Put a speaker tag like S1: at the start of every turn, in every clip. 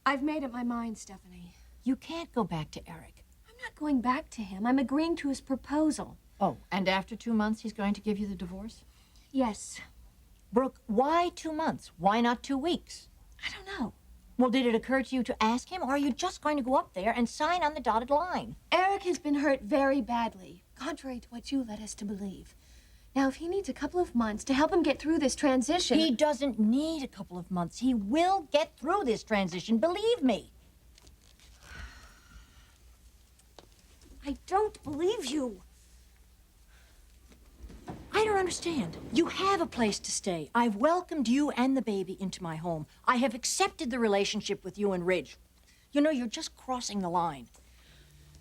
S1: I've made up my mind, Stephanie.
S2: You can't go back to Eric.
S1: I'm not going back to him. I'm agreeing to his proposal.
S2: Oh, and after 2 months, he's going to give you the divorce?
S1: Yes.
S2: Brooke, why 2 months? Why not 2 weeks?
S1: I don't know.
S2: Well, did it occur to you to ask him, or are you just going to go up there and sign on the dotted line?
S1: Eric has been hurt very badly, contrary to what you led us to believe. Now, if he needs a couple of months to help him get through this transition...
S2: He doesn't need a couple of months. He will get through this transition, believe me.
S1: I don't believe you.
S2: I don't understand. You have a place to stay. I've welcomed you and the baby into my home. I have accepted the relationship with you and Ridge. You know, you're just crossing the line.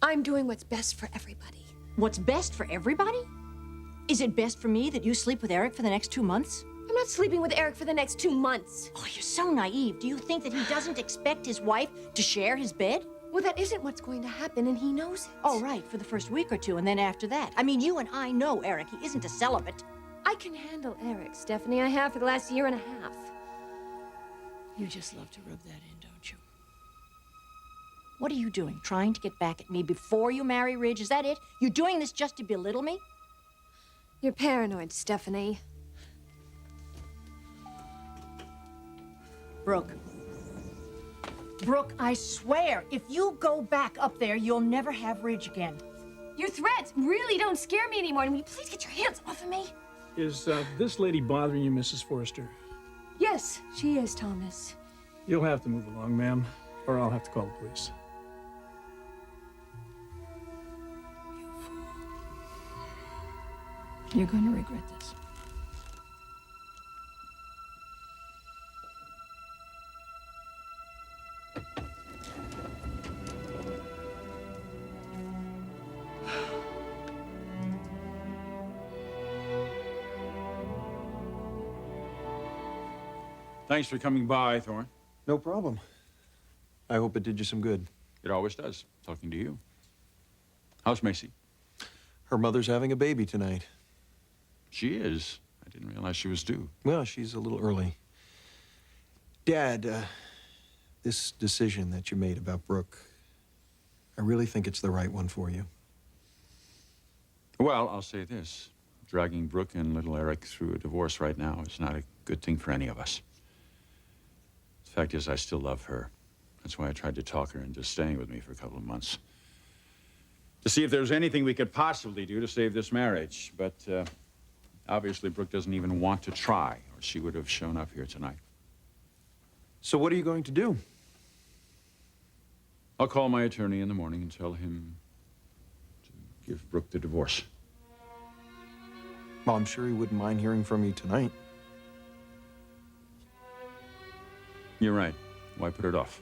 S1: I'm doing what's best for everybody.
S2: What's best for everybody? Is it best for me that you sleep with Eric for the next 2 months?
S1: I'm not sleeping with Eric for the next 2 months.
S2: Oh, you're so naive. Do you think that he doesn't expect his wife to share his bed?
S1: Well, that isn't what's going to happen, and he knows it.
S2: Oh, right, for the first week or two, and then after that. I mean, you and I know Eric. He isn't a celibate.
S1: I can handle Eric, Stephanie. I have for the last year and a half.
S2: You just love to rub that in, don't you? What are you doing? Trying to get back at me before you marry Ridge? Is that it? You're doing this just to belittle me?
S1: You're paranoid, Stephanie.
S2: Brooke. Brooke, I swear, if you go back up there, you'll never have Ridge again.
S1: Your threats really don't scare me anymore. Will you please get your hands off of me?
S3: Is this lady bothering you, Mrs. Forrester?
S1: Yes, she is, Thomas.
S3: You'll have to move along, ma'am, or I'll have to call the police.
S2: You're going to regret this.
S4: Thanks for coming by, Thorne.
S5: No problem. I hope it did you some good.
S4: It always does, talking to you. How's Macy?
S5: Her mother's having a baby tonight.
S4: She is. I didn't realize she was due.
S5: Well, she's a little early. Dad, this decision that you made about Brooke, I really think it's the right one for you.
S4: Well, I'll say this. Dragging Brooke and little Eric through a divorce right now is not a good thing for any of us. The fact is, I still love her. That's why I tried to talk her into staying with me for a couple of months. To see if there was anything we could possibly do to save this marriage. But obviously, Brooke doesn't even want to try, or she would have shown up here tonight.
S5: So what are you going to do?
S4: I'll call my attorney in the morning and tell him to give Brooke the divorce.
S5: Well, I'm sure he wouldn't mind hearing from you tonight.
S4: You're right. Why put it off?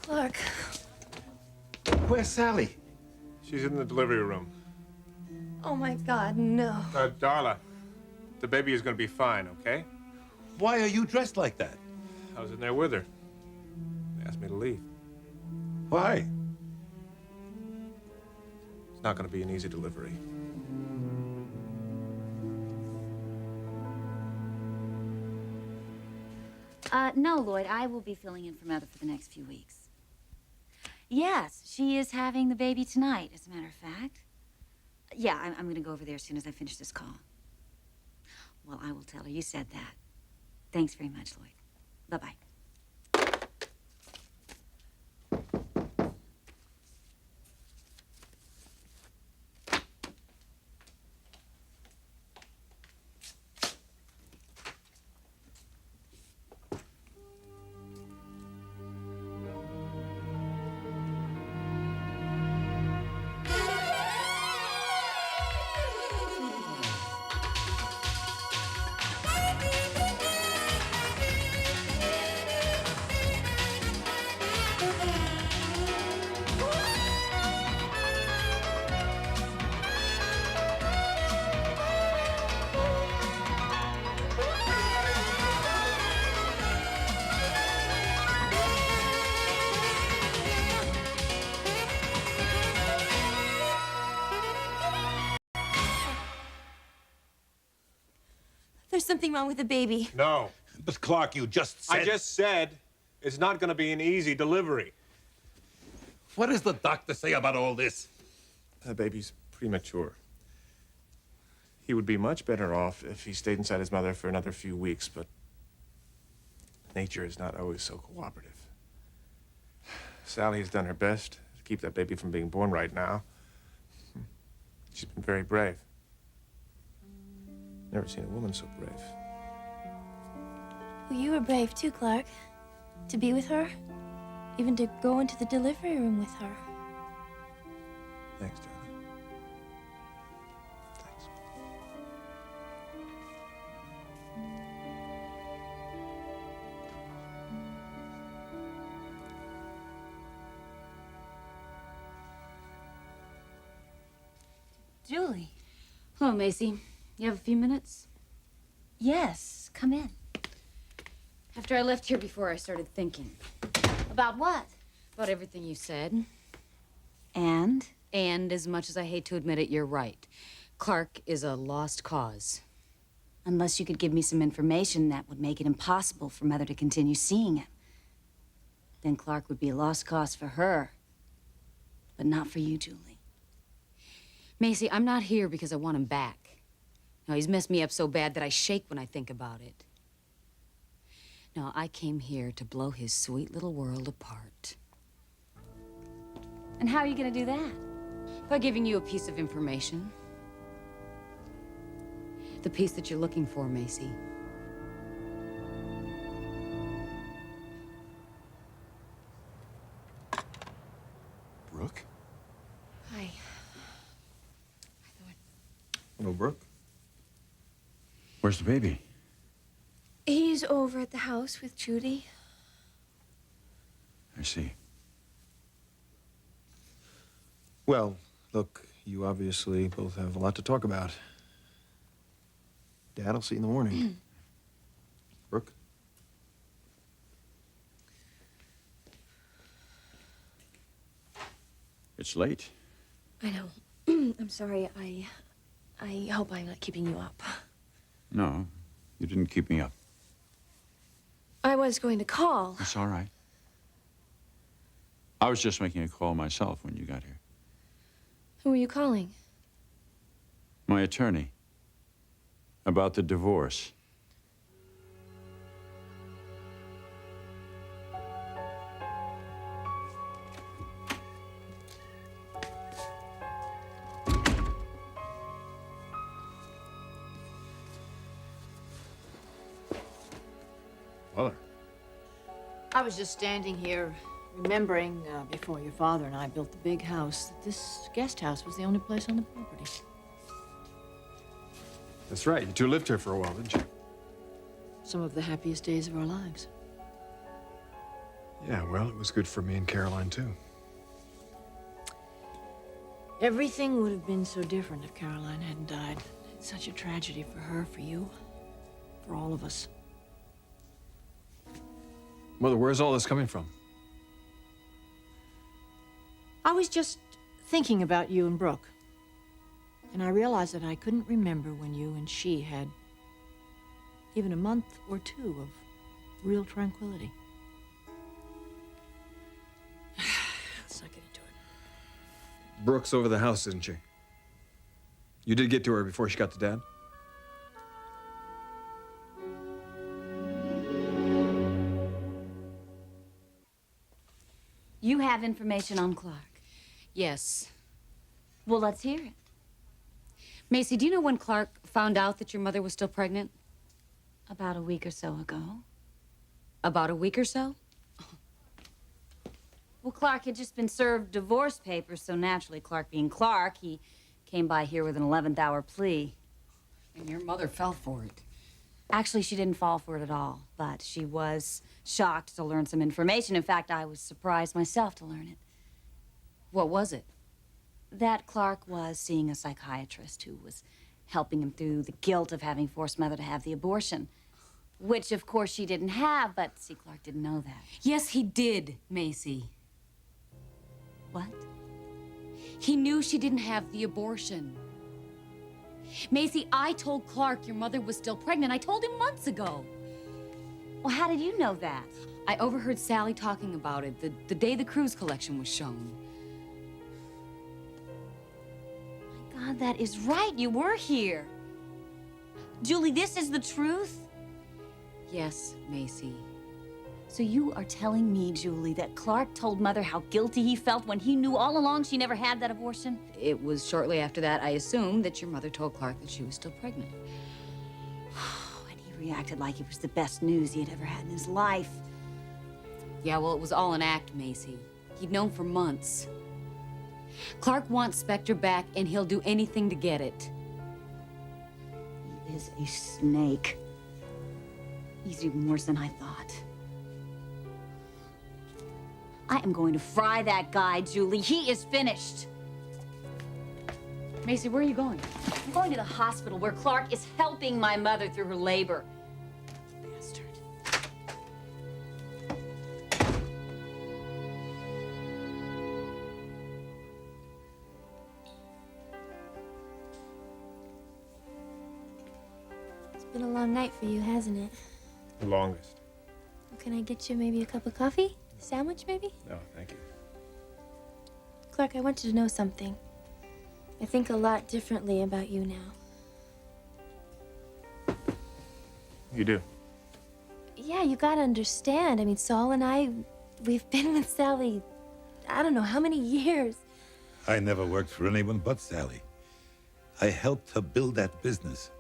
S1: Clarke.
S6: Where's Sally?
S7: She's in the delivery room.
S1: Oh, my God, no.
S7: Darla, the baby is going to be fine, okay?
S6: Why are you dressed like that?
S7: I was in there with her. They asked me to leave.
S6: Why?
S7: It's not going to be an easy delivery.
S8: No, Lloyd, I will be filling in for Mother for the next few weeks. Yes, she is having the baby tonight, as a matter of fact. Yeah, I'm going to go over there as soon as I finish this call. Well, I will tell her you said that. Thanks very much, Lloyd. Bye-bye.
S9: something wrong with the baby.
S7: No.
S6: But Clarke, you just said...
S7: I just said it's not going to be an easy delivery.
S6: What does the doctor say about all this?
S7: The baby's premature. He would be much better off if he stayed inside his mother for another few weeks, but nature is not always so cooperative. Sally has done her best to keep that baby from being born right now. She's been very brave. Never seen a woman so brave.
S9: Well, you were brave too, Clarke. To be with her. Even to go into the delivery room with her.
S7: Thanks, darling. Thanks.
S8: Julie. Hello, Macy. You have a few minutes? Yes, come in. After I left here before, I started thinking.
S1: About what?
S8: About everything you said. And as much as I hate to admit it, you're right. Clarke is a lost cause. Unless you could give me some information that would make it impossible for Mother to continue seeing him. Then Clarke would be a lost cause for her. But not for you, Julie. Macy, I'm not here because I want him back. No, he's messed me up so bad that I shake when I think about it. No, I came here to blow his sweet little world apart. And how are you gonna do that? By giving you a piece of information. The piece that you're looking for, Macy.
S4: Brooke?
S1: Hi.
S5: Hello, Brooke.
S4: Where's the baby?
S1: He's over at the house with Judy.
S4: I see.
S5: Well, look, you obviously both have a lot to talk about. Dad, I'll see you in the morning. Brooke?
S4: It's late.
S1: I know. I'm sorry. I hope I'm not keeping you up.
S4: No, you didn't keep me up.
S1: I was going to call.
S4: It's all right. I was just making a call myself when you got here.
S1: Who are you calling?
S4: My attorney. About the divorce.
S7: Mother.
S2: I was just standing here remembering before your father and I built the big house that this guest house was the only place on the property.
S5: That's right. You two lived here for a while, didn't you?
S2: Some of the happiest days of our lives.
S5: Yeah, well, it was good for me and Caroline, too.
S2: Everything would have been so different if Caroline hadn't died. It's such a tragedy for her, for you, for all of us.
S5: Mother, where's all this coming from?
S2: I was just thinking about you and Brooke. And I realized that I couldn't remember when you and she had even a month or two of real tranquility. Let's not get into it.
S5: Brooke's over the house, isn't she? You did get to her before she got to Dad?
S8: You have information on Clarke? Yes. Well, let's hear it. Macy, do you know when Clarke found out that your mother was still pregnant? About a week or so ago. About a week or so? Well, Clarke had just been served divorce papers, so naturally, Clarke being Clarke, he came by here with an 11th hour plea. And your mother fell for it. Actually, she didn't fall for it at all, but she was shocked to learn some information. In fact, I was surprised myself to learn it. What was it? That Clarke was seeing a psychiatrist who was helping him through the guilt of having forced Mother to have the abortion. Which, of course, she didn't have, but see, Clarke didn't know that. Yes, he did, Macy. What? He knew she didn't have the abortion.
S10: Macy, I told Clarke your mother was still pregnant. I told him months ago.
S8: Well, how did you know that?
S10: I overheard Sally talking about it the day the cruise collection was shown.
S8: My God, that is right. You were here. Julie, this is the truth?
S10: Yes, Macy.
S8: So you are telling me, Julie, that Clarke told Mother how guilty he felt when he knew all along she never had that abortion?
S10: It was shortly after that, I assumed, that your mother told Clarke that she was still pregnant.
S8: And he reacted like it was the best news he had ever had in his life.
S10: Yeah, well, it was all an act, Macy. He'd known for months. Clarke wants Spectre back, and he'll do anything to get it.
S8: He is a snake. He's even worse than I thought. I am going to fry that guy, Julie. He is finished.
S10: Macy, where are you going?
S8: I'm going to the hospital where Clarke is helping my mother through her labor. Bastard.
S9: It's been a long night for you, hasn't it?
S7: The longest.
S9: Can I get you maybe a cup of coffee? A sandwich, maybe?
S7: No, thank you.
S9: Clarke, I want you to know something. I think a lot differently about you now.
S7: You do?
S9: Yeah, you gotta understand. I mean, Saul and I, we've been with Sally, I don't know how many years.
S6: I never worked for anyone but Sally. I helped her build that business.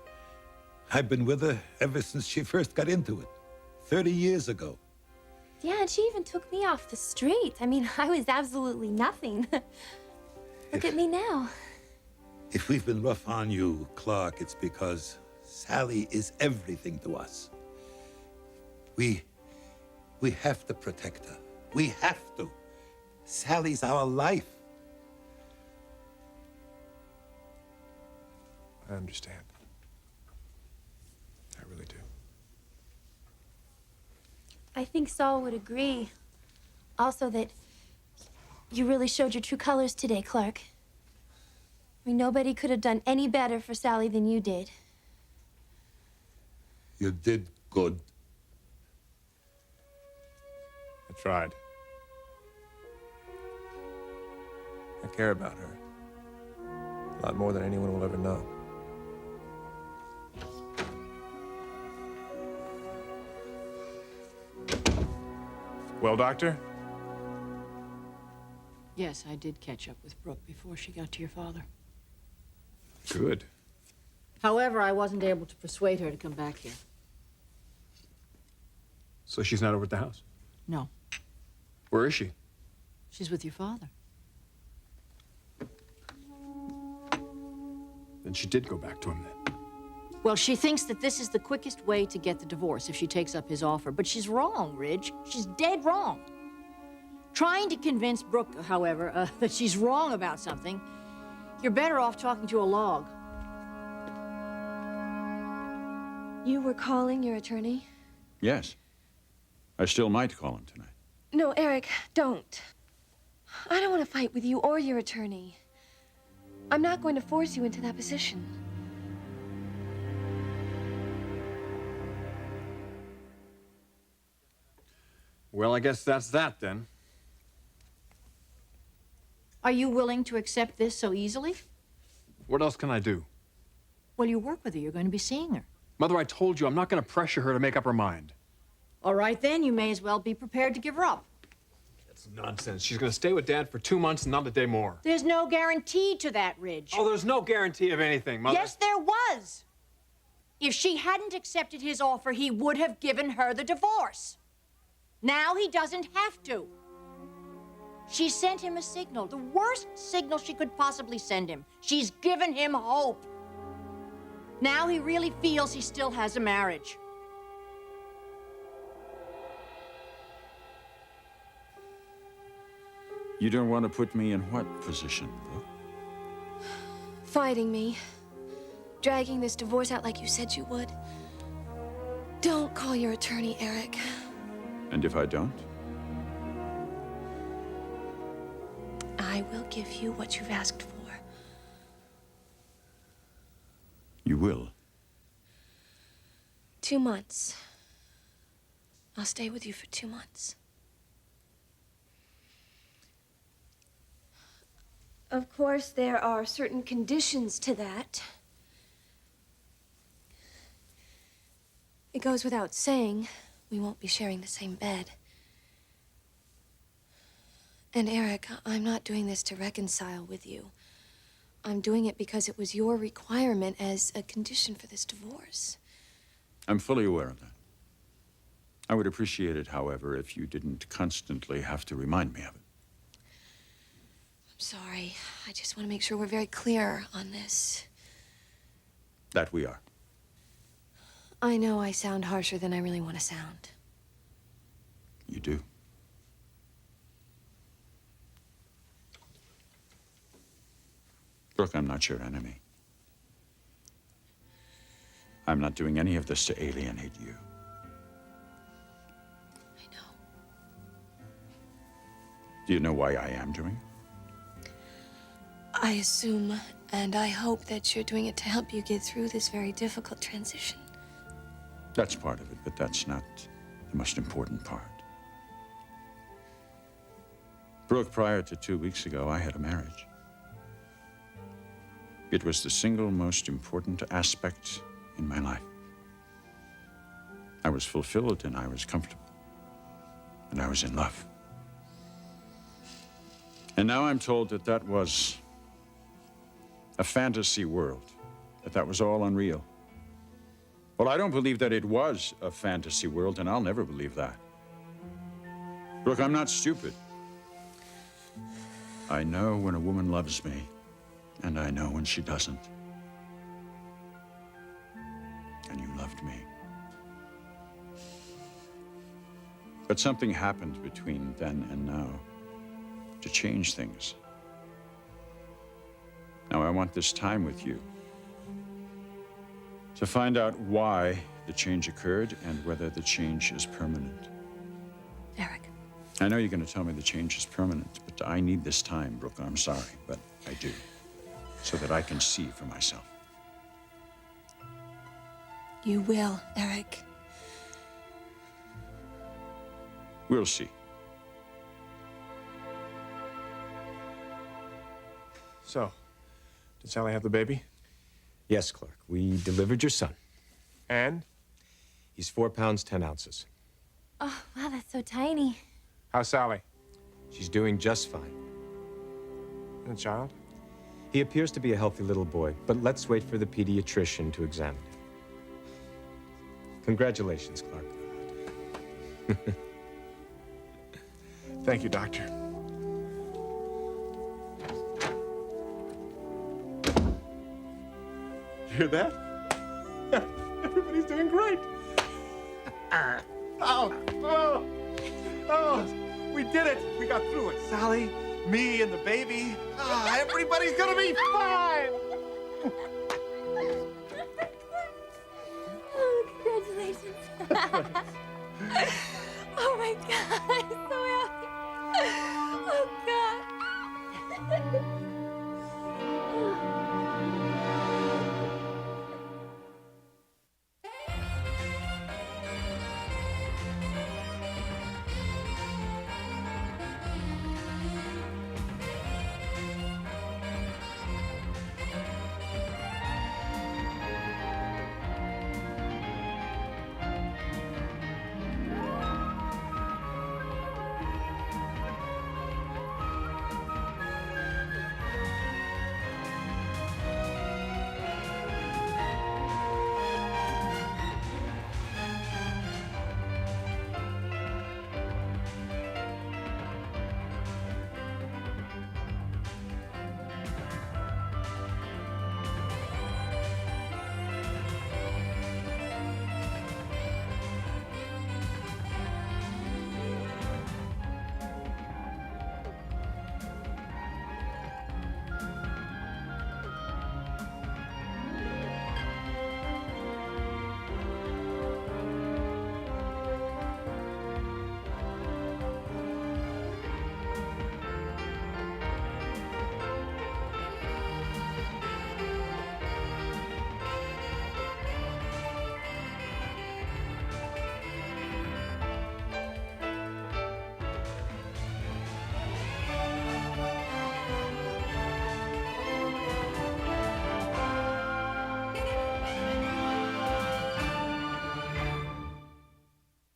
S6: I've been with her ever since she first got into it, 30 years ago.
S9: Yeah, and she even took me off the street. I mean, I was absolutely nothing. Look at me now.
S6: If we've been rough on you, Clarke, it's because Sally is everything to us. We have to protect her. We have to. Sally's our life.
S7: I understand. I really do.
S9: I think Saul would agree. Also that you really showed your true colors today, Clarke. I mean, nobody could have done any better for Sally than you did.
S6: You did good.
S7: I tried. I care about her. A lot more than anyone will ever know. Well, Doctor?
S2: Yes, I did catch up with Brooke before she got to your father.
S7: Good.
S2: However, I wasn't able to persuade her to come back here.
S3: So she's not over at the house?
S2: No,
S3: Where is she?
S2: she's with your father.
S3: Then she did go back to him then.
S2: Well, she thinks that this is the quickest way to get the divorce if she takes up his offer. But she's wrong, Ridge. She's dead wrong. Trying to convince Brooke, however, that she's wrong about something, you're better off talking to a log.
S1: You were calling your attorney?
S4: Yes. I still might call him tonight.
S1: No, Eric, don't. I don't want to fight with you or your attorney. I'm not going to force you into that position.
S3: Well, I guess that's that then.
S2: Are you willing to accept this so easily?
S3: What else can I do?
S2: Well, you work with her. You're going to be seeing her.
S3: Mother, I told you I'm not going to pressure her to make up her mind.
S2: All right, then. You may as well be prepared to give her up.
S3: That's nonsense. She's going to stay with Dad for 2 months and not a day more.
S2: There's no guarantee to that, Ridge.
S3: Oh, there's no guarantee of anything, Mother.
S2: Yes, there was. If she hadn't accepted his offer, he would have given her the divorce. Now he doesn't have to. She sent him a signal, the worst signal she could possibly send him. She's given him hope. Now he really feels he still has a marriage.
S4: You don't want to put me in what position, Brooke?
S1: Fighting me. Dragging this divorce out like you said you would. Don't call your attorney, Eric.
S4: And if I don't?
S1: I will give you what you've asked for.
S4: You will.
S1: 2 months. I'll stay with you for 2 months. Of course, there are certain conditions to that. It goes without saying, we won't be sharing the same bed. And Eric, I'm not doing this to reconcile with you. I'm doing it because it was your requirement as a condition for this divorce.
S4: I'm fully aware of that. I would appreciate it, however, if you didn't constantly have to remind me of it.
S1: I'm sorry. I just want to make sure we're very clear on this.
S4: That we are.
S1: I know I sound harsher than I really want to sound.
S4: You do. Brooke, I'm not your enemy. I'm not doing any of this to alienate you.
S1: I know.
S4: Do you know why I am doing it?
S1: I assume and I hope that you're doing it to help you get through this very difficult transition.
S4: That's part of it, but that's not the most important part. Brooke, prior to 2 weeks ago, I had a marriage. It was the single most important aspect in my life. I was fulfilled and I was comfortable. And I was in love. And now I'm told that that was a fantasy world, that was all unreal. Well, I don't believe that it was a fantasy world, and I'll never believe that. Brooke, I'm not stupid. I know when a woman loves me, and I know when she doesn't. And you loved me. But something happened between then and now to change things. Now, I want this time with you to find out why the change occurred and whether the change is permanent.
S1: Eric.
S4: I know you're going to tell me the change is permanent, but I need this time, Brooke. I'm sorry, but I do, so that I can see for myself.
S1: You will, Eric.
S4: We'll see.
S7: So, did Sally have the baby?
S5: Yes, Clarke. We delivered your son.
S7: And?
S5: He's 4 pounds, 10 ounces.
S9: Oh, wow, that's so tiny.
S7: How's Sally?
S5: She's doing just fine.
S7: And the child?
S5: He appears to be a healthy little boy, but let's wait for the pediatrician to examine him. Congratulations, Clarke.
S7: Thank you, Doctor. Hear that? Everybody's doing great. Oh, we did it. We got through it. Sally, me, and the baby. Everybody's gonna be fine.
S9: Oh, congratulations. Oh, my God.